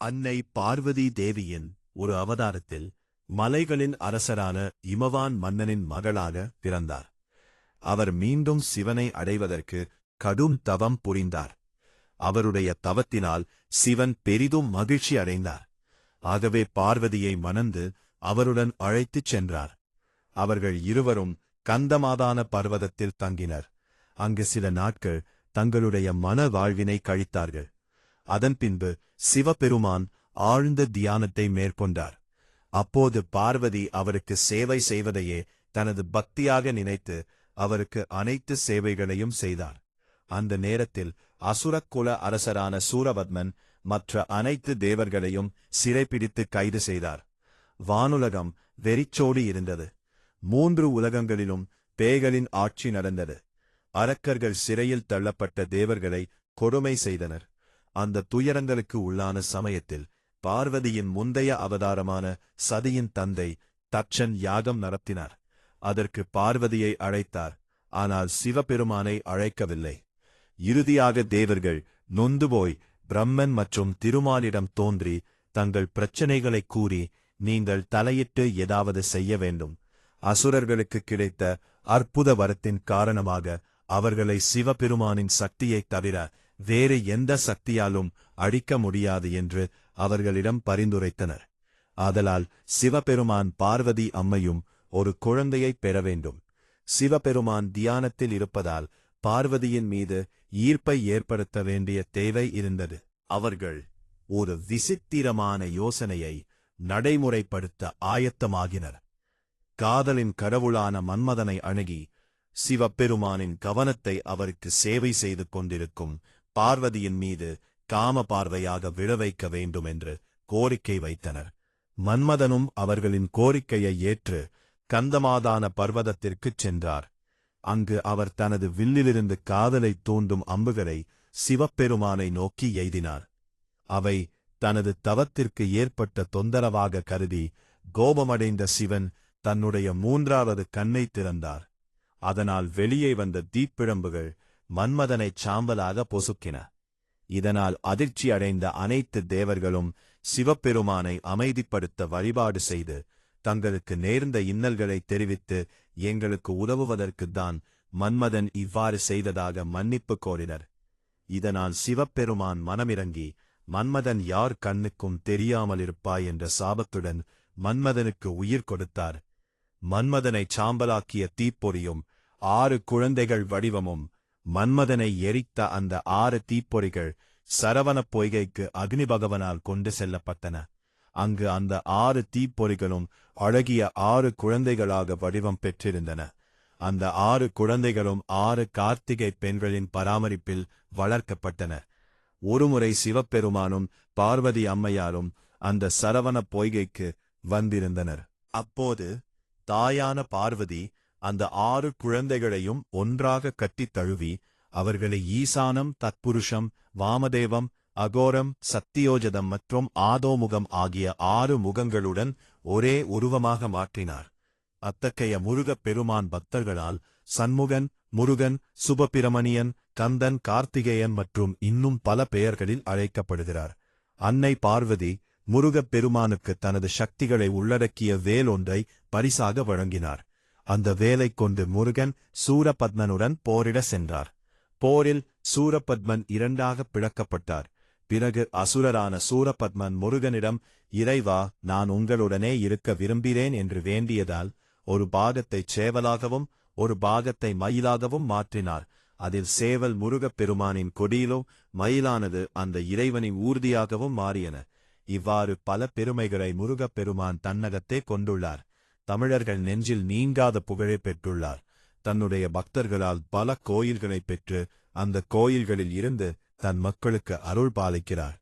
அன்னை பார்வதி தேவியின் ஒரு அவதாரத்தில் மலைகளின் அரசரான இமவான் மன்னனின் மகளாக பிறந்தார். அவர் மீண்டும் சிவனை அடைவதற்கு கடும் தவம் புரிந்தார். அவருடைய தவத்தினால் சிவன் பெரிதும் மகிழ்ச்சி அடைந்தார். ஆகவே பார்வதியை மணந்து அவருடன் அழைத்துச் சென்றார். அவர்கள் இருவரும் கந்தமாதான பர்வதத்தில் தங்கினர். அங்கு சில நாட்கள் தங்களுடைய மன வாழ்வினை கழித்தார்கள். அதன்பின்பு சிவபெருமான் ஆழ்ந்த தியானத்தை மேற்கொண்டார். அப்போது பார்வதி அவருக்கு சேவை செய்வதையே தனது பக்தியாக நினைத்து அவருக்கு அனைத்து சேவைகளையும் செய்தார். அந்த நேரத்தில் அசுரக்குல அரசரான சூரபத்மன் மற்ற அனைத்து தேவர்களையும் சிறைப்பிடித்து கைது செய்தார். வானுலகம் வெறிச்சோடி இருந்தது. 3 உலகங்களிலும் பேய்களின் ஆட்சி நடந்தது. அரக்கர்கள் சிறையில் தள்ளப்பட்ட தேவர்களை கொடுமை செய்தனர். அந்த துயரங்களுக்கு உள்ளான சமயத்தில் பார்வதியின் முந்தைய அவதாரமான சதியின் தந்தை தட்சன் யாகம் நடத்தினார். அதற்கு பார்வதியை அழைத்தார். ஆனால் சிவபெருமானை அழைக்கவில்லை. இறுதியாக தேவர்கள் நொந்து போய் பிரம்மன் மற்றும் திருமாலிடம் தோன்றி தங்கள் பிரச்சனைகளைக் கூறி, நீங்கள் தலையிட்டு ஏதாவது செய்ய வேண்டும். அசுரர்களுக்கு கிடைத்த அற்புத வரத்தின் காரணமாக அவர்களை சிவபெருமானின் சக்தியைத் தவிர வேறு எந்த சக்தியாலும் அழிக்க முடியாது என்று அவர்களிடம் பரிந்துரைத்தனர். ஆதலால் சிவபெருமான் பார்வதி அம்மையும் ஒரு குழந்தையைப் பெற வேண்டும். சிவபெருமான் தியானத்தில் இருப்பதால் பார்வதியின் மீது ஈர்ப்பை ஏற்படுத்த வேண்டிய தேவை இருந்தது. அவர்கள் ஒரு விசித்திரமான யோசனையை நடைமுறைப்படுத்த ஆயத்தமாகினர். காதலின் கடவுளான மன்மதனை அணுகி சிவபெருமானின் கவனத்தை அவருக்கு சேவை செய்து கொண்டிருக்கும் பார்வதியின் மீது காம பார்வையாக விழவைக்க வேண்டும் என்று கோரிக்கை வைத்தனர். மன்மதனும் அவர்களின் கோரிக்கையை ஏற்று கந்தமாதான பர்வதத்திற்குச் சென்றார். அங்கு அவர் தனது வில்லிலிருந்து காதலை தூண்டும் அம்புகளை சிவபெருமானை நோக்கி எய்தினார். அவை தனது தவத்திற்கு ஏற்பட்ட தொந்தரவாக கருதி கோபமடைந்த சிவன் தன்னுடைய 3வது கண்ணை திறந்தார். அதனால் வெளியே வந்த தீப்பிழம்புகள் மன்மதனைச் சாம்பலாக பொசுக்கின. இதனால் அதிர்ச்சி அடைந்த அனைத்து தேவர்களும் சிவபெருமானை அமைதிப்படுத்த வழிபாடு செய்து தங்களுக்கு நேர்ந்த இன்னல்களை தெரிவித்து எங்களுக்கு உதவுவதற்குத்தான் மன்மதன் இவ்வாறு செய்ததாக மன்னிப்பு கோரினர். இதனால் சிவபெருமான் மனமிறங்கி, மன்மதன் யார் கண்ணுக்கும் தெரியாமலிருப்பாய் என்ற சாபத்துடன் மன்மதனுக்கு உயிர் கொடுத்தார். மன்மதனைச் சாம்பலாக்கிய தீப்பொறியும் 6 குழந்தைகள் வடிவமும் மன்மதனை எரித்த அந்த 6 தீப்பொறிகள் சரவணப் பொய்கைக்கு அக்னி பகவனால் கொண்டு செல்லப்பட்டன. அங்கு அந்த 6 தீப்பொறிகளும் அழகிய 6 குழந்தைகளாக வடிவம் பெற்றிருந்தன. அந்த 6 குழந்தைகளும் 6 கார்த்திகை பெண்களின் பராமரிப்பில் வளர்க்கப்பட்டன. ஒருமுறை சிவபெருமானும் பார்வதி அம்மையாரும் அந்த சரவணப் பொய்கைக்கு வந்திருந்தனர். அப்போது தாயான பார்வதி அந்த 6 குழந்தைகளையும் ஒன்றாக கட்டித் தழுவி அவர்களை ஈசானம், தத்புருஷம், வாமதேவம், அகோரம், சத்தியோஜதம் மற்றும் ஆதோமுகம் ஆகிய 6 முகங்களுடன் ஒரே உருவமாக மாற்றினார். அத்தகைய முருகப் பெருமான் பக்தர்களால் சண்முகன், முருகன், சுபபிரமணியன், கந்தன், கார்த்திகேயன் மற்றும் இன்னும் பல பெயர்களில் அழைக்கப்படுகிறார். அன்னை பார்வதி முருகப் பெருமானுக்கு தனது சக்திகளை உள்ளடக்கிய வேல் ஒன்றை பரிசாக வழங்கினார். அந்த வேலைக் கொண்டு முருகன் சூரபத்மனுடன் போரிட சென்றார். போரில் சூரபத்மன் 2ஆக பிளக்கப்பட்டார். பிறகு அசுரரான சூரபத்மன் முருகனிடம், இறைவா, நான் உங்களுடனே இருக்க விரும்புகிறேன் என்று வேண்டியதால் ஒரு பாகத்தை சேவலாகவும் ஒரு பாகத்தை மயிலாகவும் மாற்றினார். அதில் சேவல் முருகப் பெருமானின் கொடியிலும் மயிலானது அந்த இறைவனின் ஊர்தியாகவும் மாறியன. இவ்வாறு பல பெருமைகளை முருகப் பெருமான் தன்னகத்தே கொண்டுள்ளார். தமிழர்கள் நெஞ்சில் நீங்காத புகழை பெற்றுள்ளார். தன்னுடைய பக்தர்களால் பல கோயில்களைப் பெற்று அந்த கோயில்களில் இருந்து தன் மக்களுக்கு அருள் பாலிக்கிறார்.